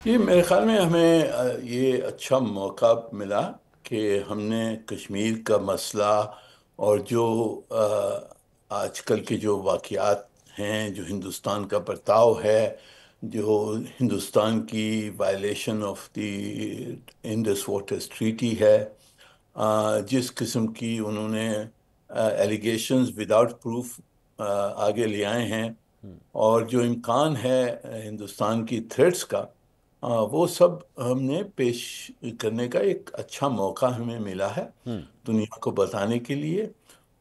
یہ میرے خیال میں ہمیں یہ اچھا موقع ملا کہ ہم نے کشمیر کا مسئلہ اور جو آج کل کے جو واقعات ہیں، جو ہندوستان کا برتاؤ ہے، جو ہندوستان کی violation of the Indus waters treaty ہے، جس قسم کی انہوں نے ایلیگیشنز وداؤٹ پروف آگے لے آئے ہیں، اور جو امکان ہے ہندوستان کی تھریٹس کا، وہ سب ہم نے پیش کرنے کا ایک اچھا موقع ہمیں ملا ہے دنیا کو بتانے کے لیے،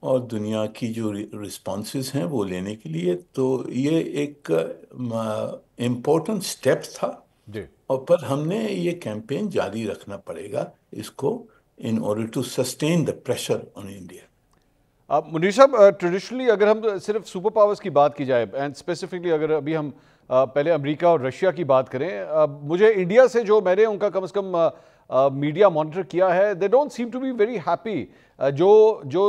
اور دنیا کی جو رسپانسز ہیں وہ لینے کے لیے۔ تو یہ ایک امپورٹنٹ سٹیپ تھا، جی اور پر ہم نے یہ کیمپین جاری رکھنا پڑے گا اس کو، in order to sustain the pressure on India. Munir Sahab, traditionally اگر ہم صرف سپر پاورز کی بات کی جائے، اینڈ اسپیسیفکلی اگر ابھی ہم پہلے امریکہ اور رشیا کی بات کریں، مجھے انڈیا سے جو میں نے ان کا کم از کم میڈیا مانیٹر کیا ہے، they don't seem to be very happy. جو جو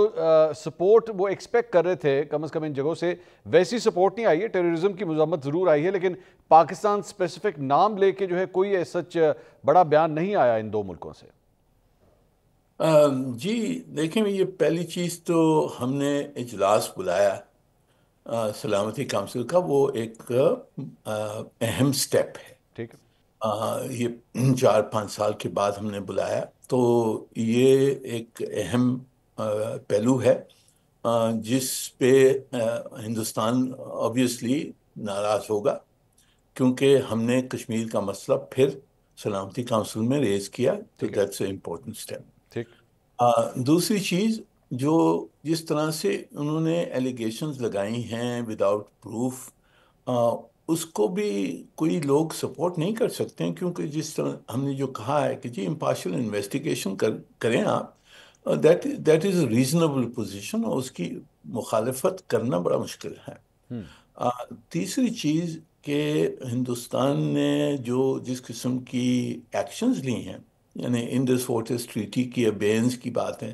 سپورٹ وہ ایکسپیکٹ کر رہے تھے کم از کم ان جگہوں سے، ویسی سپورٹ نہیں آئی ہے۔ ٹیررزم کی مذمت ضرور آئی ہے، لیکن پاکستان اسپیسیفک نام لے کے جو ہے کوئی سچ بڑا بیان نہیں آیا ان دو ملکوں سے۔ جی دیکھیں، یہ پہلی چیز تو ہم نے اجلاس بلایا سلامتی کونسل کا، وہ ایک اہم سٹیپ ہے۔ ٹھیک ہے۔ یہ 4-5 سال کے بعد ہم نے بلایا، تو یہ ایک اہم پہلو ہے جس پہ ہندوستان آبویسلی ناراض ہوگا، کیونکہ ہم نے کشمیر کا مسئلہ پھر سلامتی کونسل میں ریز کیا، تو ٹھیک ہے۔ That's a important step. ٹھیک۔ دوسری چیز، جو جس طرح سے انہوں نے ایلیگیشنز لگائی ہیں وداؤٹ پروف، اس کو بھی کوئی لوگ سپورٹ نہیں کر سکتے ہیں، کیونکہ جس طرح ہم نے جو کہا ہے کہ جی امپارشل انویسٹیگیشن کریں آپ، that is a reasonable position, اور اس کی مخالفت کرنا بڑا مشکل ہے۔ تیسری چیز کہ ہندوستان نے جو جس قسم کی ایکشنز لی ہیں، یعنی انڈس واٹرز ٹریٹی کی ابینس کی بات ہے،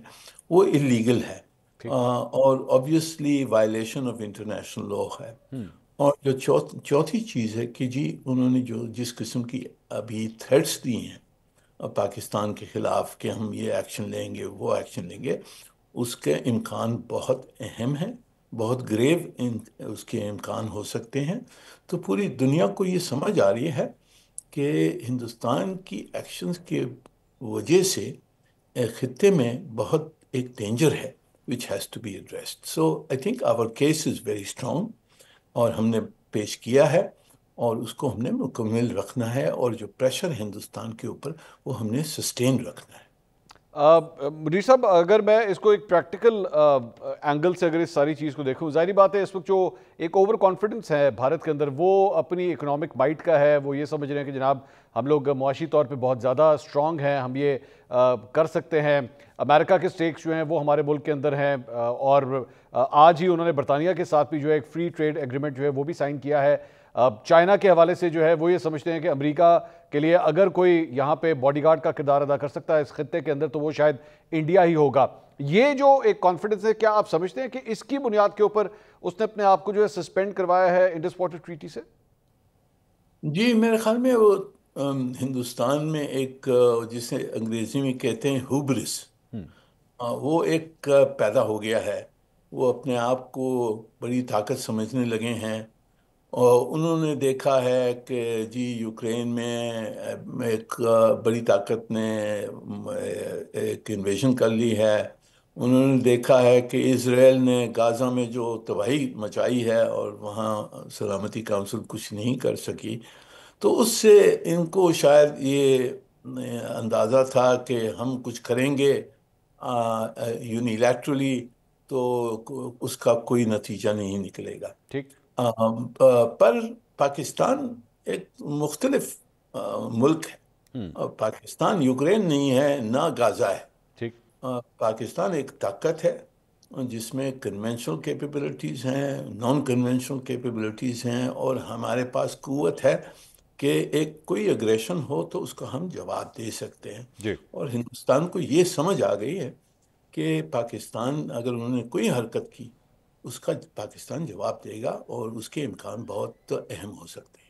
وہ اللیگل ہے، ٹھیک۔ اور obviously violation of international law ہے۔ اور جو چوتھی چیز ہے کہ جی انہوں نے جو جس قسم کی ابھی تھریٹس دی ہیں پاکستان کے خلاف کہ ہم یہ ایکشن لیں گے، وہ ایکشن لیں گے، اس کے امکان بہت اہم ہیں، بہت گریو اس کے امکان ہو سکتے ہیں۔ تو پوری دنیا کو یہ سمجھ آ رہی ہے کہ ہندوستان کی ایکشنز کے وجہ سے خطے میں بہت ایک ڈینجر ہے which has to be addressed. So I think our case is very strong، اور ہم نے پیش کیا ہے، اور اس کو ہم نے مکمل رکھنا ہے، اور جو پریشر ہندوستان کے اوپر وہ ہم نے سسٹین رکھنا ہے۔ منیر صاحب، اگر میں اس کو ایک پریکٹیکل اینگل سے اگر اس ساری چیز کو دیکھوں، ظاہری بات ہے اس وقت جو ایک اوور کانفیڈنس ہے بھارت کے اندر، وہ اپنی اکنامک مائٹ کا ہے۔ وہ یہ سمجھ رہے ہیں کہ جناب ہم لوگ معاشی طور پہ بہت زیادہ اسٹرانگ ہیں، ہم یہ کر سکتے ہیں۔ امریکہ کے سٹیکس جو ہیں وہ ہمارے ملک کے اندر ہیں، اور آج ہی انہوں نے برطانیہ کے ساتھ بھی جو ہے ایک فری ٹریڈ ایگریمنٹ جو ہے وہ بھی سائن کیا ہے۔ چائنا کے حوالے سے جو ہے وہ یہ سمجھتے ہیں کہ امریکہ کے لیے اگر کوئی یہاں پہ باڈی گارڈ کا کردار ادا کر سکتا ہے اس خطے کے اندر، تو وہ شاید انڈیا ہی ہوگا۔ یہ جو ایک کانفیڈنس ہے، کیا آپ سمجھتے ہیں کہ اس کی بنیاد کے اوپر اس نے اپنے آپ کو جو ہے سسپینڈ کروایا ہے انڈس واٹر ٹریٹی سے؟ جی میرے خیال میں وہ ہندوستان میں ایک جسے انگریزی میں کہتے ہیں ہوبرس، وہ ایک پیدا ہو گیا ہے۔ وہ اپنے آپ کو بڑی طاقت سمجھنے لگے ہیں، اور انہوں نے دیکھا ہے کہ جی یوکرین میں ایک بڑی طاقت نے ایک انویژن کر لی ہے۔ انہوں نے دیکھا ہے کہ اسرائیل نے غازہ میں جو تباہی مچائی ہے، اور وہاں سلامتی کونسل کچھ نہیں کر سکی۔ تو اس سے ان کو شاید یہ اندازہ تھا کہ ہم کچھ کریں گے یونیلیٹرلی، تو اس کا کوئی نتیجہ نہیں نکلے گا۔ ٹھیک۔ پر پاکستان ایک مختلف ملک ہے، اور پاکستان یوکرین نہیں ہے، نہ غازہ ہے۔ ٹھیک۔ پاکستان ایک طاقت ہے جس میں کنونشنل کیپیبلٹیز ہیں، نان کنونشنل کیپیبلٹیز ہیں، اور ہمارے پاس قوت ہے کہ ایک کوئی اگریشن ہو تو اس کو ہم جواب دے سکتے ہیں۔ جی۔ اور ہندوستان کو یہ سمجھ آ گئی ہے کہ پاکستان اگر انہوں نے کوئی حرکت کی، اس کا پاکستان جواب دے گا، اور اس کے امکان بہت اہم ہو سکتے ہیں۔